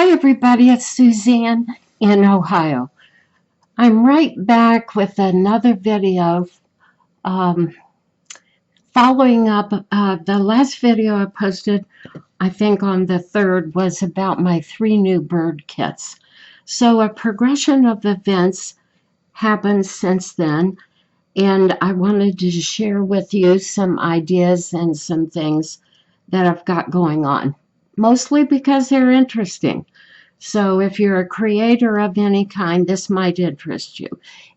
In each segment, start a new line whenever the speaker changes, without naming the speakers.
Hi everybody, it's Suzanne in Ohio. I'm right back with another video um, following up. The last video I posted, I think on the 3rd, was about my 3 new bird kits. So a progression of events happened since then, and I wanted to share with you some ideas and some things that I've got going on, mostly because they're interesting. So if you're a creator of any kind, this might interest you.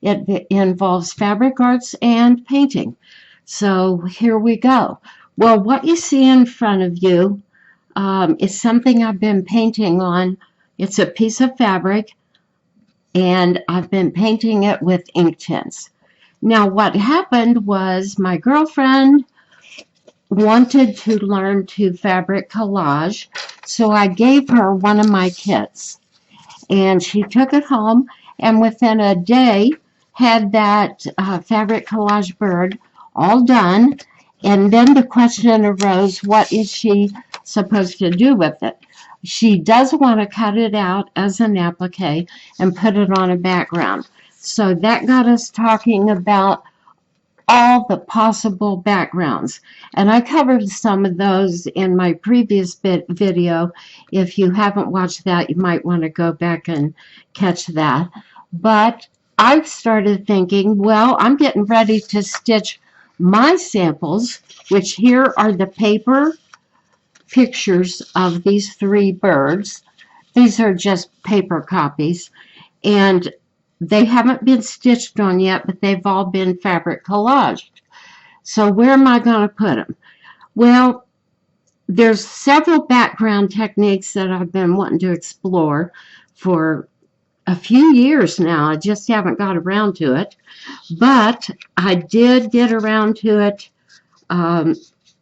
It involves fabric arts and painting. So here we go. Well, what you see in front of you is something I've been painting on. It's a piece of fabric, and I've been painting it with Inktense. Now, what happened was my girlfriend wanted to learn to fabric collage, so I gave her one of my kits. And she took it home, and within a day had that fabric collage bird all done. And then the question arose, what is she supposed to do with it? She does want to cut it out as an applique and put it on a background. So that got us talking about all the possible backgrounds. And I covered some of those in my previous video. If you haven't watched that, you might want to go back and catch that. But I started thinking, well, I'm getting ready to stitch my samples, which here are the paper pictures of these 3 birds. These are just paper copies, and they haven't been stitched on yet, but they've all been fabric collaged. So where am I going to put them? Well, there's several background techniques that I've been wanting to explore for a few years now. I just haven't got around to it, but I did get around to it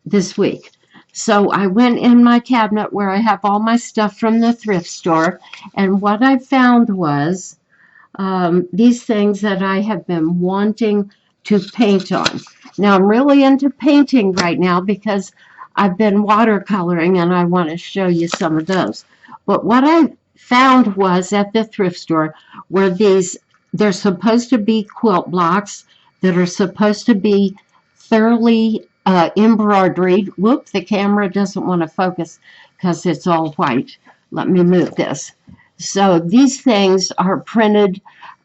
this week. So I went in my cabinet where I have all my stuff from the thrift store, and what I found was these things that I have been wanting to paint on. Now I'm really into painting right now because I've been watercoloring, and I want to show you some of those. But what I found was at the thrift store were they're supposed to be quilt blocks that are supposed to be thoroughly embroidered. Whoop, the camera doesn't want to focus because it's all white. Let me move this. So these things are printed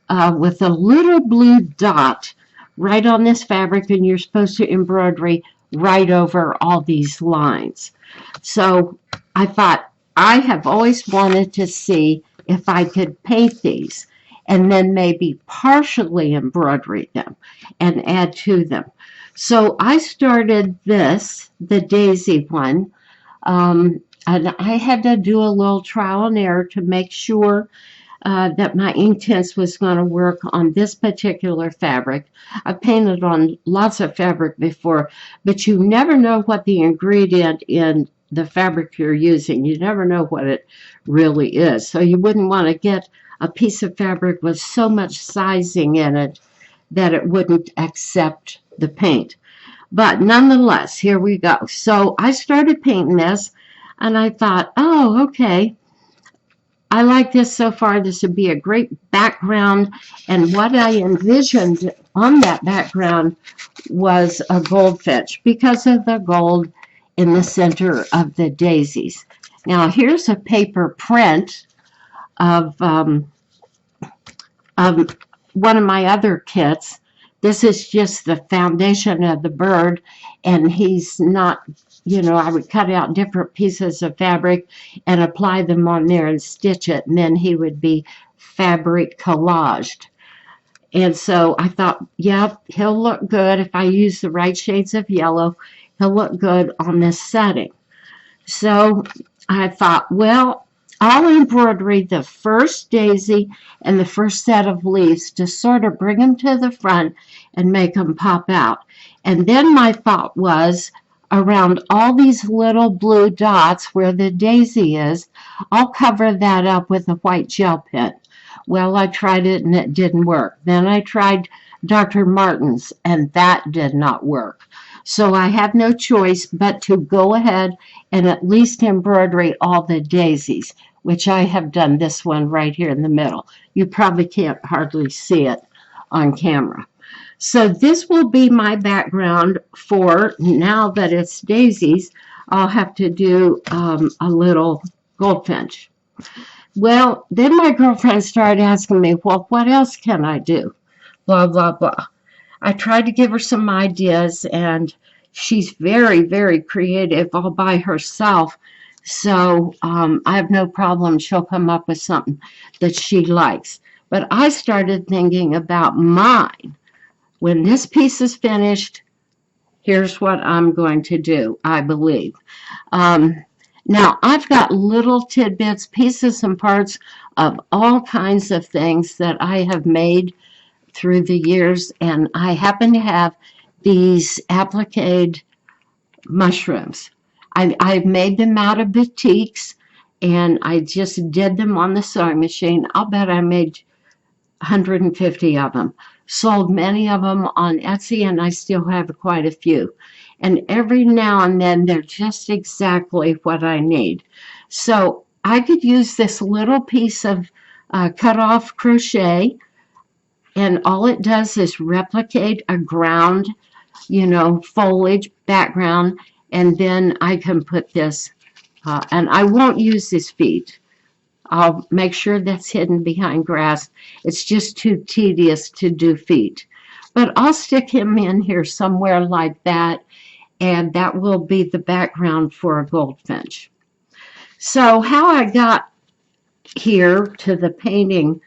with a little blue dot right on this fabric, and you're supposed to embroider right over all these lines. So I thought, I have always wanted to see if I could paint these and then maybe partially embroider them and add to them. So I started this, the daisy one, and I had to do a little trial and error to make sure that my Inktense was going to work on this particular fabric. I've painted on lots of fabric before, but you never know what the ingredient in the fabric you're using. You never know what it really is. So you wouldn't want to get a piece of fabric with so much sizing in it that it wouldn't accept the paint. But nonetheless, here we go. So I started painting this, and I thought, oh, okay, I like this so far. This would be a great background. And what I envisioned on that background was a goldfinch because of the gold in the center of the daisies. Now, here's a paper print of one of my other kits. This is just the foundation of the bird, and he's not, I would cut out different pieces of fabric and apply them on there and stitch it, and then he would be fabric collaged. And so I thought, yep, he'll look good if I use the right shades of yellow. He'll look good on this setting. So I thought, well, I'll embroider the first daisy and the first set of leaves to sort of bring them to the front and make them pop out. And then my thought was, around all these little blue dots where the daisy is, I'll cover that up with a white gel pen. Well, I tried it and it didn't work. Then I tried Dr. Martin's, and that did not work. So I have no choice but to go ahead and at least embroider all the daisies, which I have done this one right here in the middle. You probably can't hardly see it on camera. So this will be my background for, now that it's daisies, I'll have to do a little goldfinch. Well, then my girlfriend started asking me, well, what else can I do? Blah, blah, blah. I tried to give her some ideas, and she's very, very creative all by herself. So I have no problem. She'll come up with something that she likes. But I started thinking about mine. When this piece is finished, here's what I'm going to do, I believe. Now, I've got little tidbits, pieces, and parts of all kinds of things that I have made through the years, and I happen to have these applique mushrooms. I've made them out of batiks, and I just did them on the sewing machine. I'll bet I made 150 of them. Sold many of them on Etsy, and I still have quite a few. And every now and then, they're just exactly what I need. So I could use this little piece of cut off crochet, and all it does is replicate a ground, foliage background, and then I can put this, and I won't use his feet. I'll make sure that's hidden behind grass. It's just too tedious to do feet. But I'll stick him in here somewhere like that, and that will be the background for a goldfinch. So how I got here to the painting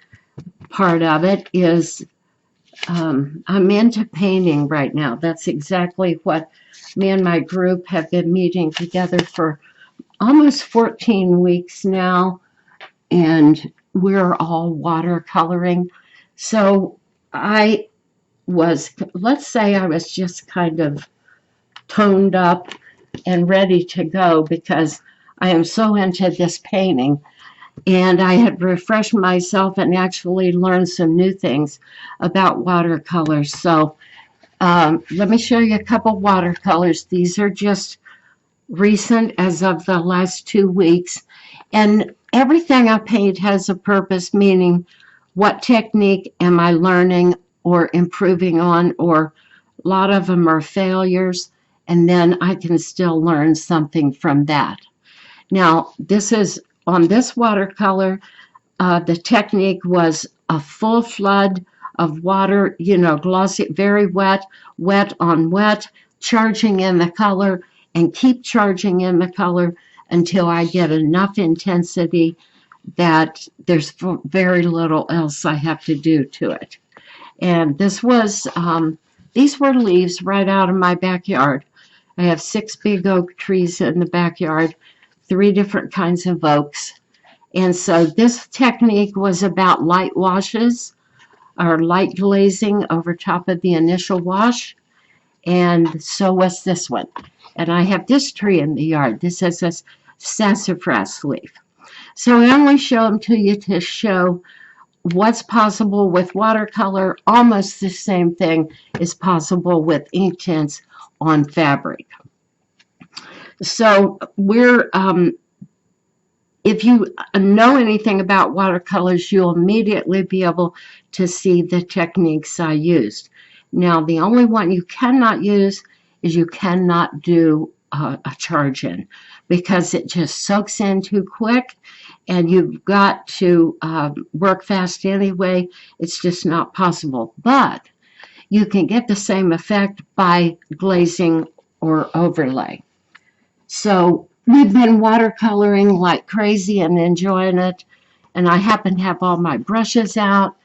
part of it is I'm into painting right now. That's exactly what me and my group have been meeting together for almost 14 weeks now, and we're all watercoloring. So let's say I was just kind of toned up and ready to go because I am so into this painting. And I had refreshed myself and actually learned some new things about watercolors. So let me show you a couple watercolors. These are just recent as of the last 2 weeks. And everything I paint has a purpose, meaning what technique am I learning or improving on, or a lot of them are failures, and then I can still learn something from that. Now, this is on this watercolor, the technique was a full flood of water, glossy, very wet, wet on wet, charging in the color, and keep charging in the color until I get enough intensity that there's very little else I have to do to it. And these were leaves right out of my backyard. I have 6 big oak trees in the backyard, 3 different kinds of oaks. And so this technique was about light washes or light glazing over top of the initial wash. And so was this one. And I have this tree in the yard. This is a sassafras leaf. So I only show them to you to show what's possible with watercolor. Almost the same thing is possible with Inktense on fabric. So if you know anything about watercolors, you'll immediately be able to see the techniques I used. Now, the only one you cannot use is you cannot do a charge in, because it just soaks in too quick, and you've got to work fast anyway. It's just not possible. But you can get the same effect by glazing or overlay. So we've been watercoloring like crazy and enjoying it. And I happen to have all my brushes out,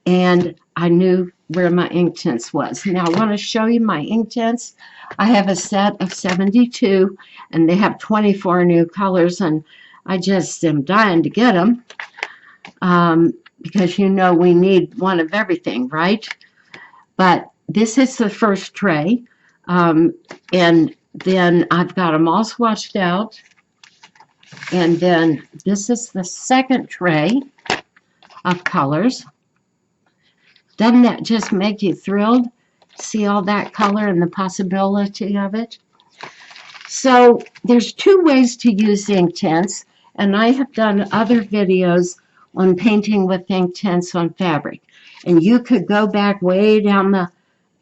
and I knew where my Inktense was. Now I want to show you my Inktense. I have a set of 72, and they have 24 new colors, and I just am dying to get them because we need one of everything, right? But this is the first tray, and then I've got them all swatched out, and then this is the second tray of colors. Doesn't that just make you thrilled? See all that color and the possibility of it? So there's two ways to use Inktense, and I have done other videos on painting with Inktense on fabric. And you could go back way down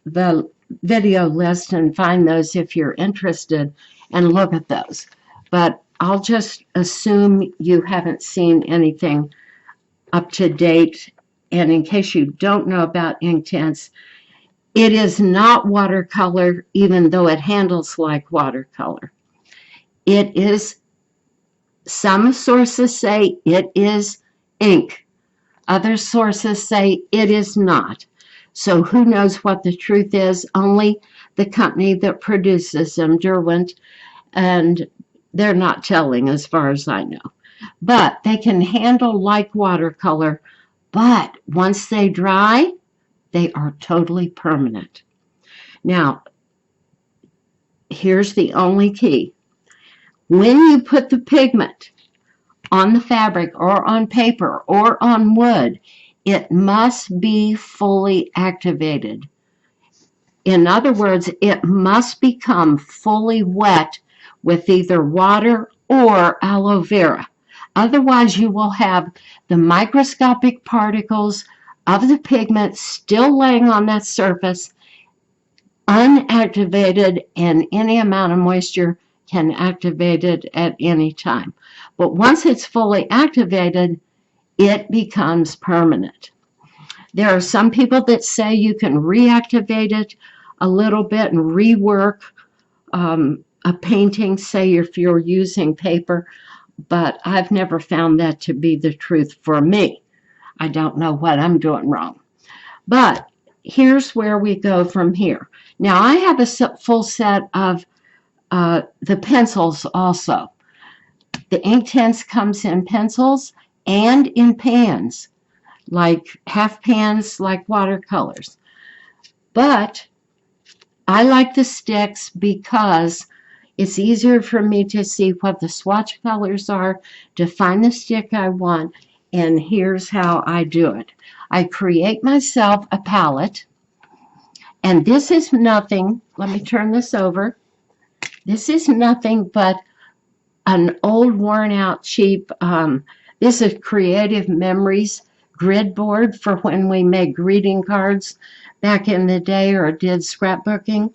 the video list and find those if you're interested and look at those. But I'll just assume you haven't seen anything up to date. And in case you don't know about Inktense, it is not watercolor, even though it handles like watercolor. It is, some sources say it is ink. Other sources say it is not. So who knows what the truth is? Only the company that produces them, Derwent, and they're not telling as far as I know. But they can handle like watercolor, but once they dry, they are totally permanent. Now, here's the only key. When you put the pigment on the fabric or on paper or on wood, it must be fully activated. In other words, it must become fully wet with either water or aloe vera. Otherwise, you will have the microscopic particles of the pigment still laying on that surface, unactivated, and any amount of moisture can activate it at any time. But once it's fully activated, it becomes permanent. There are some people that say you can reactivate it a little bit and rework a painting, say if you're using paper, but I've never found that to be the truth for me. I don't know what I'm doing wrong. But here's where we go from here. Now I have a full set of the pencils also. The Inktense comes in pencils and in pans, like half pans, like watercolors. But I like the sticks because it's easier for me to see what the swatch colors are, to find the stick I want, and here's how I do it. I create myself a palette, and this is nothing, let me turn this over. This is nothing but an old worn out cheap, this is Creative Memories grid board for when we made greeting cards back in the day or did scrapbooking.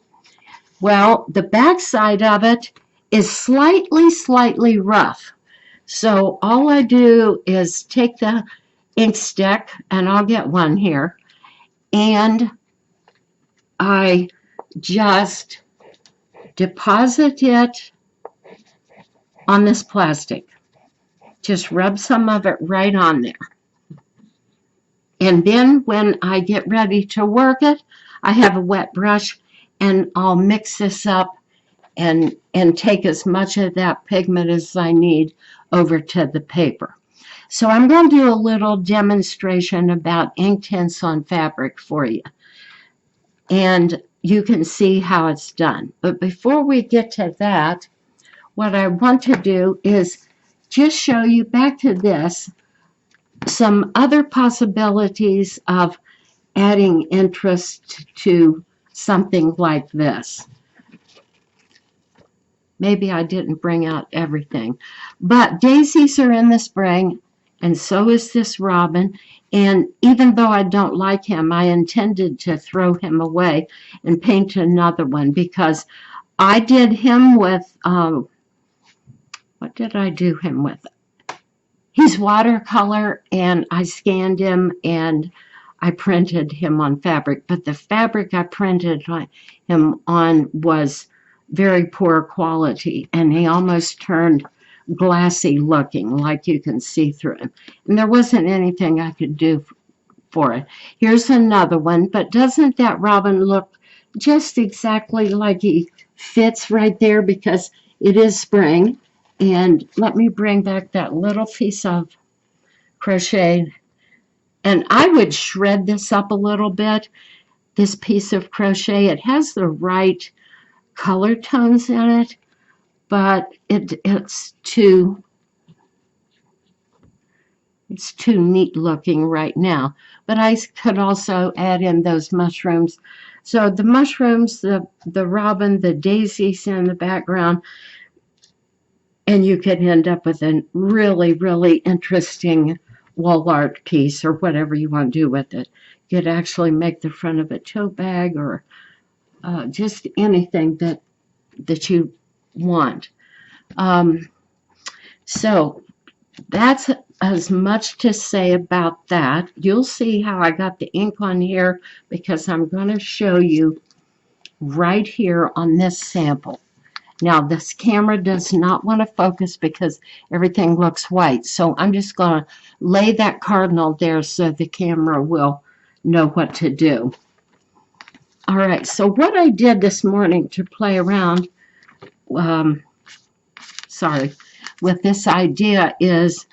Well, the back side of it is slightly rough. So all I do is take the ink stick, and I'll get one here, and I just deposit it on this plastic. Just rub some of it right on there. And then when I get ready to work it, I have a wet brush and I'll mix this up and take as much of that pigment as I need over to the paper. So I'm going to do a little demonstration about Inktense on fabric for you. And you can see how it's done. But before we get to that, what I want to do is just show you back to this some other possibilities of adding interest to something like this. Maybe I didn't bring out everything, but daisies are in the spring, and so is this robin. And even though I don't like him, I intended to throw him away and paint another one because I did him with, what did I do him with? He's watercolor, and I scanned him and I printed him on fabric, but the fabric I printed him on was very poor quality, and he almost turned glassy looking, like you can see through him. And there wasn't anything I could do for it. Here's another one, but doesn't that robin look just exactly like he fits right there because it is spring? And let me bring back that little piece of crochet. And I would shred this up a little bit, this piece of crochet. It has the right color tones in it, but it's too neat looking right now. But I could also add in those mushrooms So the mushrooms, the robin, the daisies in the background, and you could end up with a really, really interesting wall art piece or whatever you want to do with it. You could actually make the front of a tote bag or just anything that you want. Um, so that's as much to say about that. You'll see how I got the ink on here because I'm going to show you right here on this sample. Now this camera does not want to focus because everything looks white. So I'm just going to lay that cardinal there so the camera will know what to do. All right, so what I did this morning to play around, with this idea is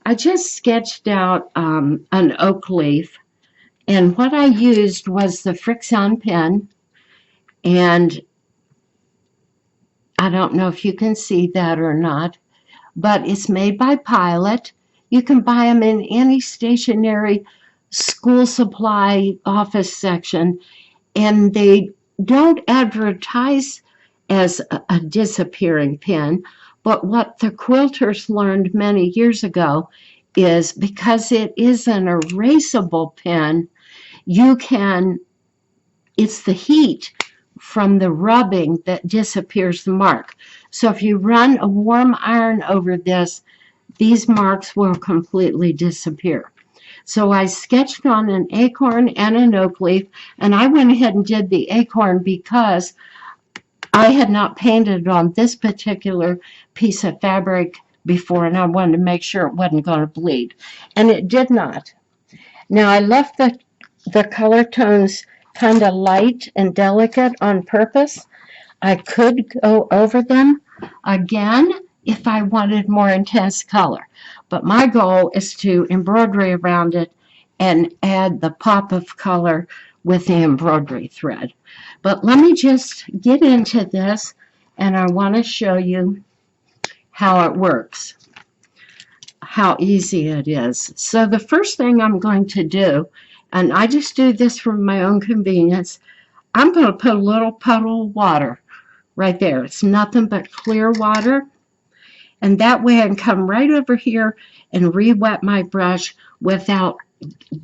I just sketched out an oak leaf, and what I used was the Frixion pen, and I don't know if you can see that or not, but it's made by Pilot. You can buy them in any stationery school supply office section, and they don't advertise as a disappearing pen. But what the quilters learned many years ago is because it is an erasable pen, it's the heat from the rubbing that disappears the mark. So if you run a warm iron over this, these marks will completely disappear. So I sketched on an acorn and an oak leaf, and I went ahead and did the acorn because I had not painted on this particular piece of fabric before, and I wanted to make sure it wasn't going to bleed. And it did not. Now I left the color tones kind of light and delicate on purpose. I could go over them again if I wanted more intense color. But my goal is to embroidery around it and add the pop of color with the embroidery thread. But let me just get into this, and I want to show you how it works, how easy it is. So the first thing I'm going to do, and I just do this for my own convenience, I'm going to put a little puddle of water right there. It's nothing but clear water. And that way I can come right over here and re-wet my brush without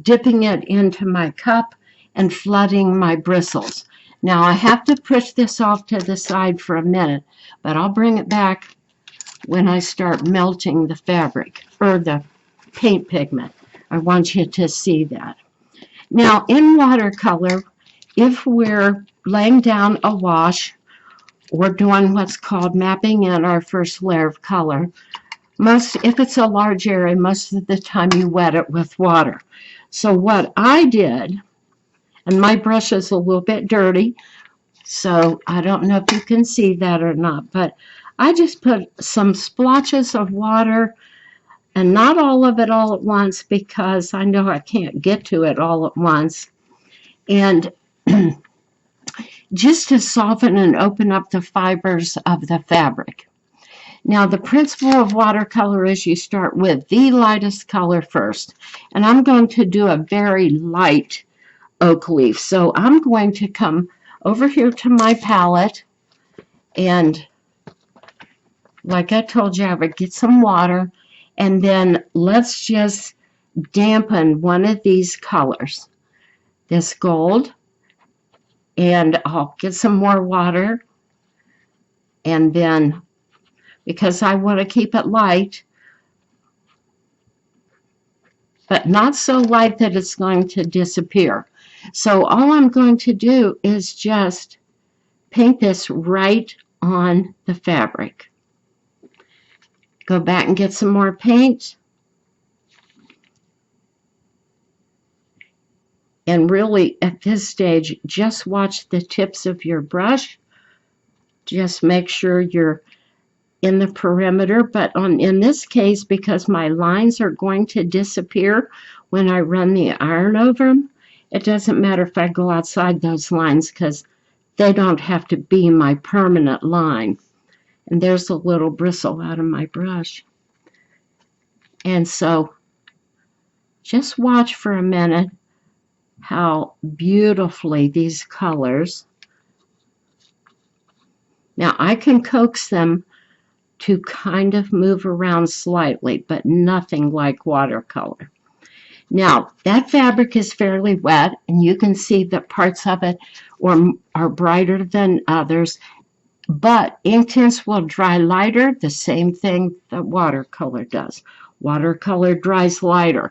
dipping it into my cup and flooding my bristles. Now I have to push this off to the side for a minute, but I'll bring it back when I start melting the fabric or the paint pigment. I want you to see that. Now in watercolor, if we're laying down a wash, we're doing what's called mapping in our first layer of color. If it's a large area, most of the time you wet it with water. So what I did, and my brush is a little bit dirty, so I don't know if you can see that or not, but I just put some splotches of water, and not all of it all at once because I know I can't get to it all at once. And just to soften and open up the fibers of the fabric. Now the principle of watercolor is you start with the lightest color first, and I'm going to do a very light oak leaf. So I'm going to come over here to my palette, and like I told you, I would get some water, and then let's just dampen one of these colors, this gold. And I'll get some more water, and then because I want to keep it light, but not so light that it's going to disappear. So all I'm going to do is just paint this right on the fabric. Go back and get some more paint. And really, at this stage, just watch the tips of your brush. Just make sure you're in the perimeter. But in this case, because my lines are going to disappear when I run the iron over them, it doesn't matter if I go outside those lines because they don't have to be my permanent line. And there's a little bristle out of my brush. And so just watch for a minute how beautifully these colors. Now I can coax them to kind of move around slightly, but nothing like watercolor. Now, that fabric is fairly wet, and you can see that parts of it are brighter than others, but Inktense will dry lighter, the same thing that watercolor does. Watercolor dries lighter.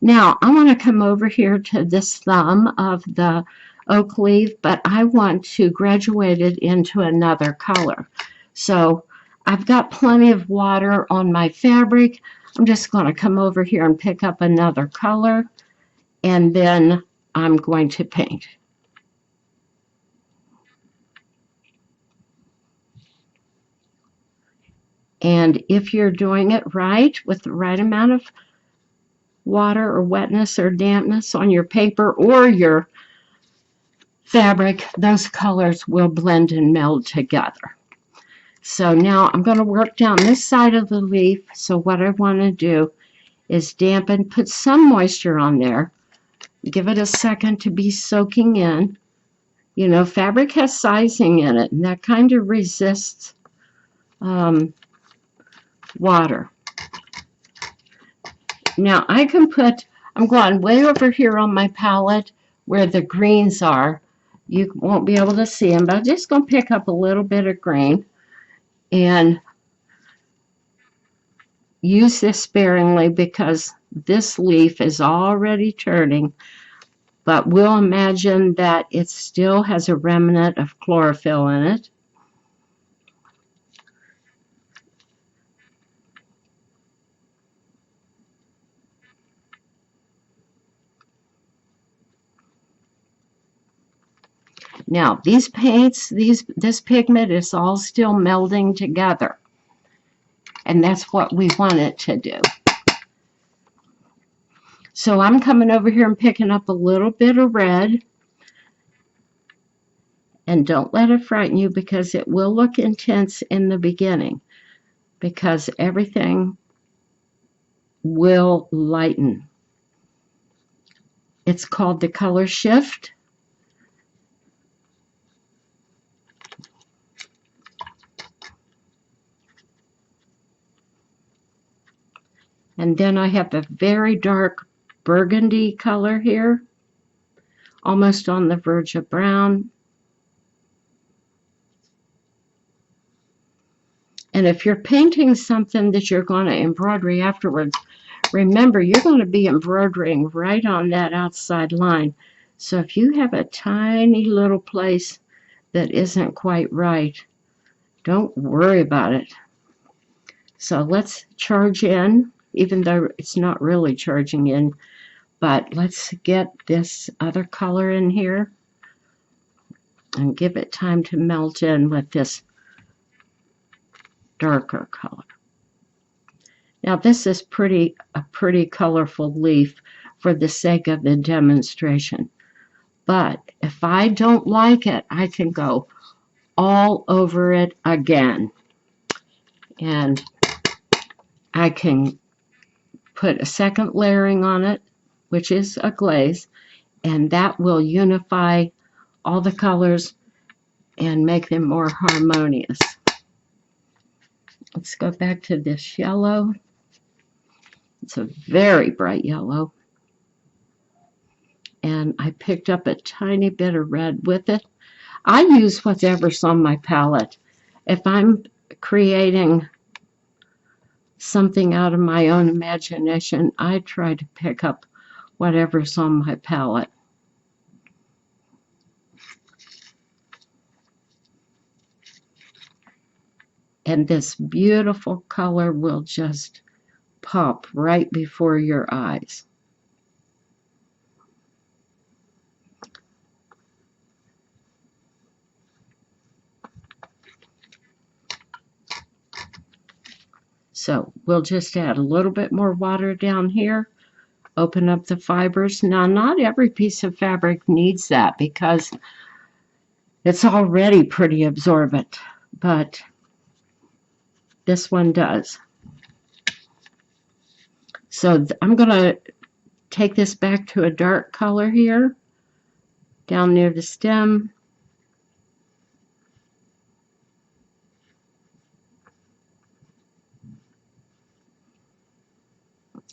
Now, I want to come over here to this thumb of the oak leaf, but I want to graduate it into another color. So I've got plenty of water on my fabric. I'm just going to come over here and pick up another color, and then I'm going to paint. And if you're doing it right, with the right amount of water or wetness or dampness on your paper or your fabric, those colors will blend and meld together. So now I'm going to work down this side of the leaf. So what I want to do is dampen, put some moisture on there, give it a second to be soaking in. You know, fabric has sizing in it, and that kind of resists water. Now I can put, I'm going way over here on my palette where the greens are. You won't be able to see them, but I'm just going to pick up a little bit of green and use this sparingly because this leaf is already turning, but we'll imagine that it still has a remnant of chlorophyll in it. Now, these paints, this pigment is all still melding together, and that's what we want it to do. So I'm coming over here and picking up a little bit of red, and don't let it frighten you because it will look intense in the beginning because everything will lighten. It's called the color shift. And then I have a very dark burgundy color here, almost on the verge of brown. And if you're painting something that you're going to embroidery afterwards, remember you're going to be embroidering right on that outside line. So if you have a tiny little place that isn't quite right, don't worry about it. So let's charge in, even though it's not really charging in, but let's get this other color in here and give it time to melt in with this darker color. Now this is a pretty colorful leaf for the sake of the demonstration. But if I don't like it, I can go all over it again. And I can put a second layering on it, which is a glaze, and that will unify all the colors and make them more harmonious. Let's go back to this yellow. It's a very bright yellow. And I picked up a tiny bit of red with it. I use whatever's on my palette. If I'm creating something out of my own imagination, I try to pick up whatever's on my palette. And this beautiful color will just pop right before your eyes. So we'll just add a little bit more water down here, open up the fibers. Now, not every piece of fabric needs that because it's already pretty absorbent, but this one does. So I'm going to take this back to a dark color here down near the stem.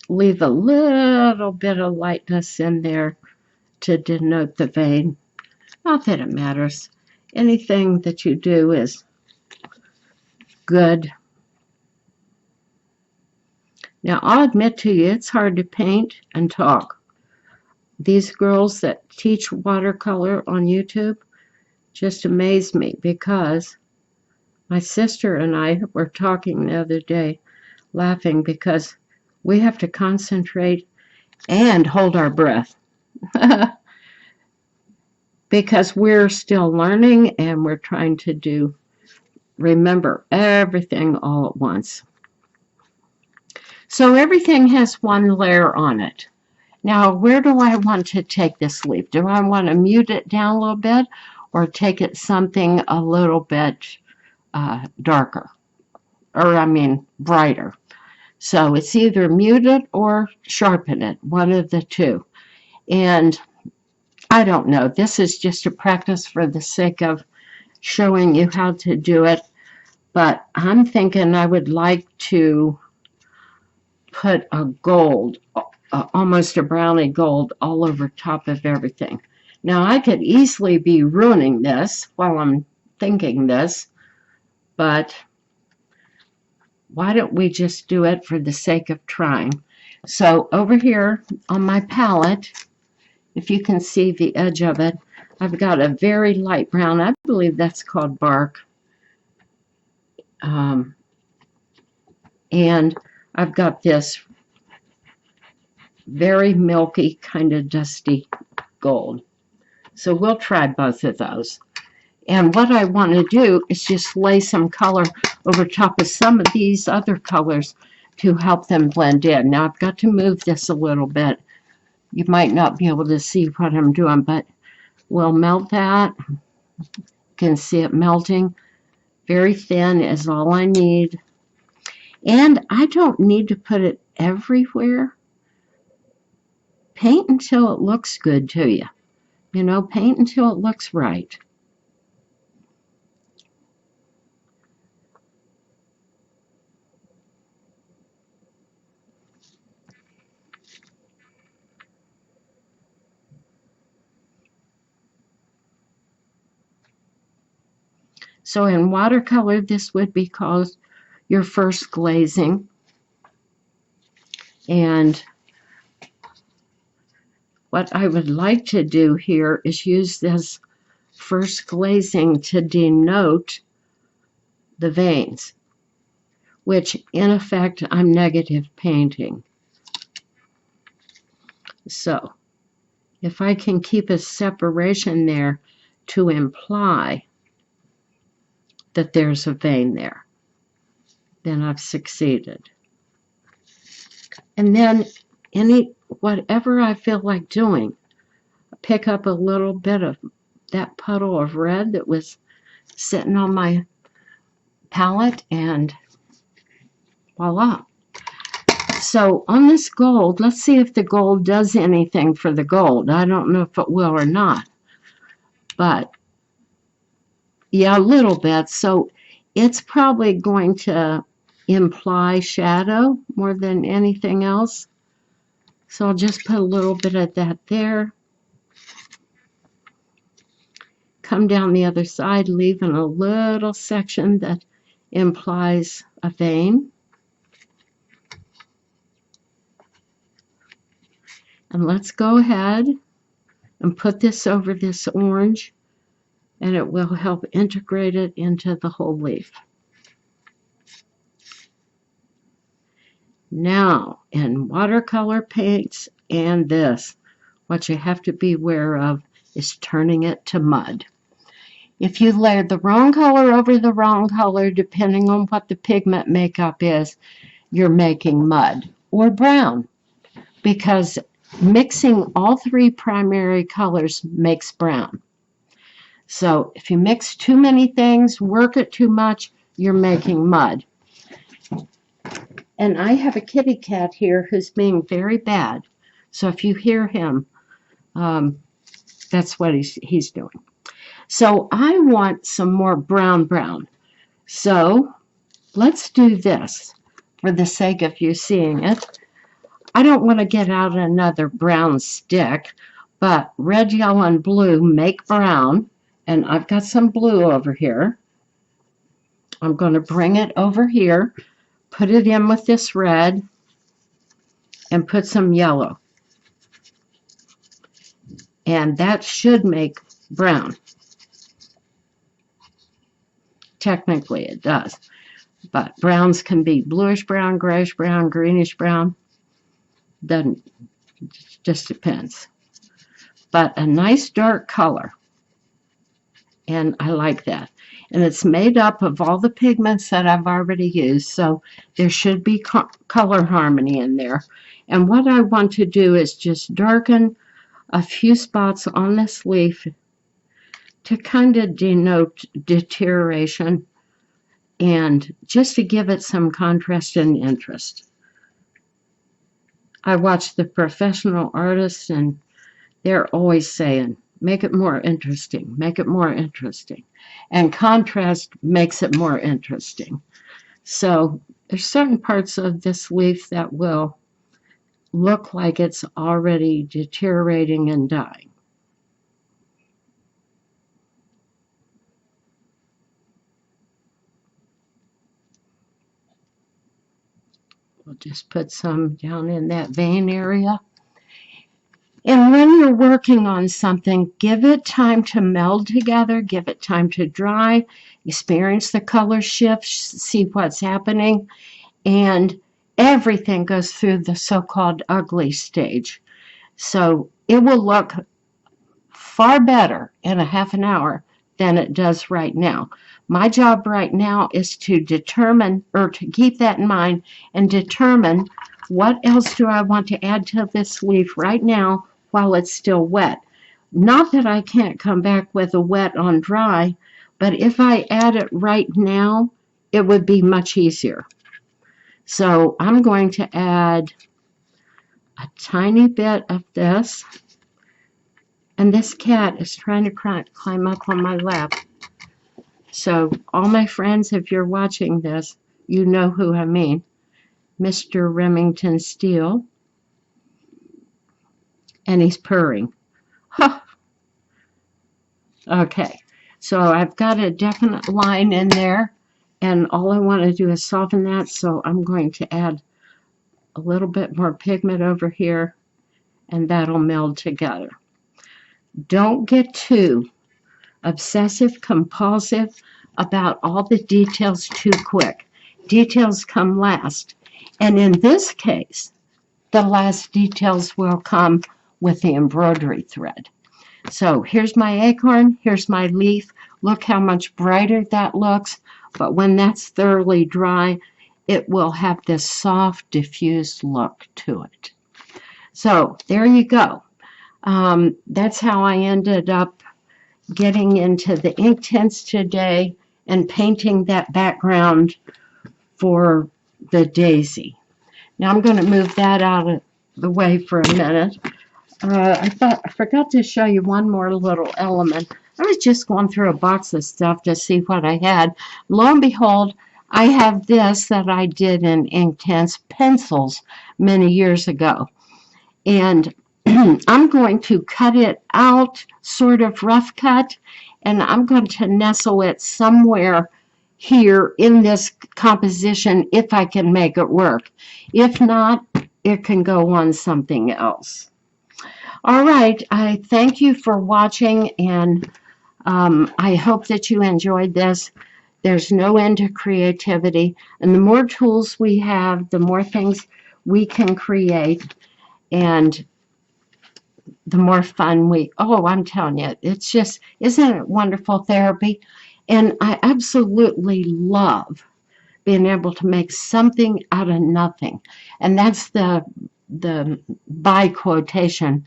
Leave a little bit of lightness in there to denote the vein. Not that it matters. Anything that you do is good. Now, I'll admit to you, it's hard to paint and talk. These girls that teach watercolor on YouTube just amaze me, because my sister and I were talking the other day, laughing because we have to concentrate and hold our breath because we're still learning and we're trying to remember everything all at once. So everything has one layer on it. Now, where do I want to take this leaf? Do I want to mute it down a little bit or take it something a little bit darker? Or, I mean, brighter. So it's either mute it or sharpen it, one of the two. And I don't know. This is just a practice for the sake of showing you how to do it. But I'm thinking I would like to put a gold, almost a brownie gold, all over top of everything. Now, I could easily be ruining this while I'm thinking this, but why don't we just do it for the sake of trying? So over here on my palette, if you can see the edge of it, I've got a very light brown. I believe that's called bark. And I've got this very milky, kind of dusty gold. So we'll try both of those. And what I want to do is just lay some color over top of some of these other colors to help them blend in. Now I've got to move this a little bit. You might not be able to see what I'm doing, but we'll melt that. You can see it melting. Very thin is all I need. And I don't need to put it everywhere. Paint until it looks good to you. You know, paint until it looks right. So in watercolor, this would be called your first glazing. And what I would like to do here is use this first glazing to denote the veins, which in effect I'm negative painting. So if I can keep a separation there to imply that there's a vein there, then I've succeeded. And then whatever I feel like doing, pick up a little bit of that puddle of red that was sitting on my palette, and voila. So on this gold, let's see if the gold does anything for the gold. I don't know if it will or not, but yeah, a little bit. So it's probably going to imply shadow more than anything else. So I'll just put a little bit of that there. Come down the other side, leaving a little section that implies a vein. And let's go ahead and put this over this orange, and it will help integrate it into the whole leaf. Now, in watercolor paints and this, what you have to be aware of is turning it to mud. If you layer the wrong color over the wrong color, depending on what the pigment makeup is, you're making mud or brown, because mixing all three primary colors makes brown. So if you mix too many things, work it too much, you're making mud. And I have a kitty cat here who's being very bad. So if you hear him, That's what he's doing. So I want some more brown. So let's do this for the sake of you seeing it. I don't want to get out another brown stick, but red, yellow, and blue make brown. And I've got some blue over here. I'm going to bring it over here, put it in with this red, and put some yellow. And that should make brown. Technically it does. But browns can be bluish brown, grayish brown, greenish brown. Doesn't, just depends. But a nice dark color. And I like that. And it's made up of all the pigments that I've already used, so there should be color harmony in there. And what I want to do is just darken a few spots on this leaf to kind of denote deterioration and just to give it some contrast and interest. I watch the professional artists, and they're always saying, make it more interesting, make it more interesting. And contrast makes it more interesting. So there's certain parts of this leaf that will look like it's already deteriorating and dying. We'll just put some down in that vein area. And when you're working on something, give it time to meld together, give it time to dry, experience the color shifts, see what's happening, and everything goes through the so-called ugly stage. So it will look far better in a half an hour than it does right now. My job right now is to determine, or to keep that in mind, and determine what else do I want to add to this leaf right now while it's still wet. Not that I can't come back with a wet on dry, but if I add it right now, it would be much easier. So I'm going to add a tiny bit of this. And this cat is trying to climb up on my lap. So all my friends, if you're watching this, you know who I mean. Mr. Remington Steele. And he's purring. Huh. Okay, so I've got a definite line in there. And all I want to do is soften that. So I'm going to add a little bit more pigment over here. And that'll meld together. Don't get too obsessive compulsive about all the details too quick. Details come last. And in this case, the last details will come with the embroidery thread. So here's my acorn, here's my leaf. Look how much brighter that looks. But when that's thoroughly dry, it will have this soft, diffused look to it. So there you go. That's how I ended up getting into the Inktense today and painting that background for the daisy. Now I'm going to move that out of the way for a minute. I forgot to show you one more little element. I was just going through a box of stuff to see what I had. Lo and behold, I have this that I did in Inktense pencils many years ago. And I'm going to cut it out, sort of rough cut, and I'm going to nestle it somewhere here in this composition if I can make it work. If not, it can go on something else. All right, I thank you for watching, and I hope that you enjoyed this. There's no end to creativity, and the more tools we have, the more things we can create, and the more fun I'm telling you, it's just, isn't it wonderful therapy? And I absolutely love being able to make something out of nothing. And that's the by quotation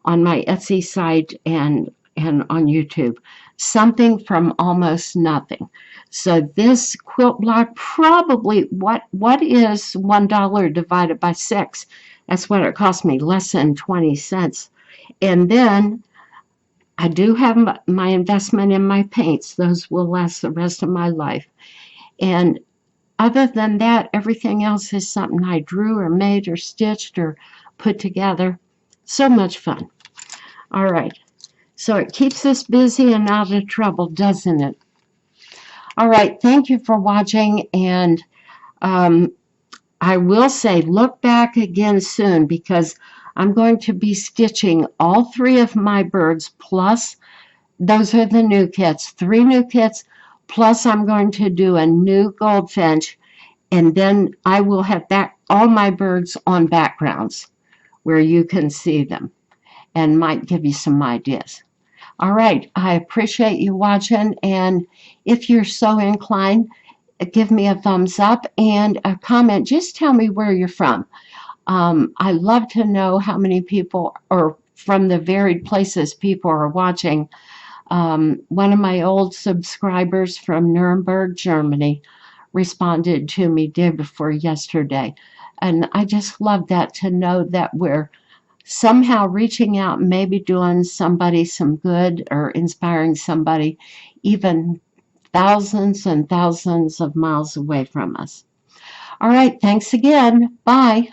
on my Etsy site and on YouTube. Something from almost nothing. So this quilt block probably, what is $1 divided by 6? That's what it cost me, less than 20 cents. And then I do have my investment in my paints. Those will last the rest of my life. And other than that, everything else is something I drew or made or stitched or put together. So much fun. All right. So it keeps us busy and out of trouble, doesn't it? All right. Thank you for watching. And um, I will say, look back again soon because I'm going to be stitching all three of my birds, plus those are the new kits, three new kits, plus I'm going to do a new goldfinch, and then I will have back all my birds on backgrounds where you can see them and might give you some ideas. All right, I appreciate you watching, and if you're so inclined, give me a thumbs up and a comment. Just tell me where you're from. I love to know how many people, or from the varied places people are watching. One of my old subscribers from Nuremberg, Germany, responded to me day before yesterday. And I just love that, to know that we're somehow reaching out, maybe doing somebody some good or inspiring somebody even thousands and thousands of miles away from us. All right, thanks again. Bye.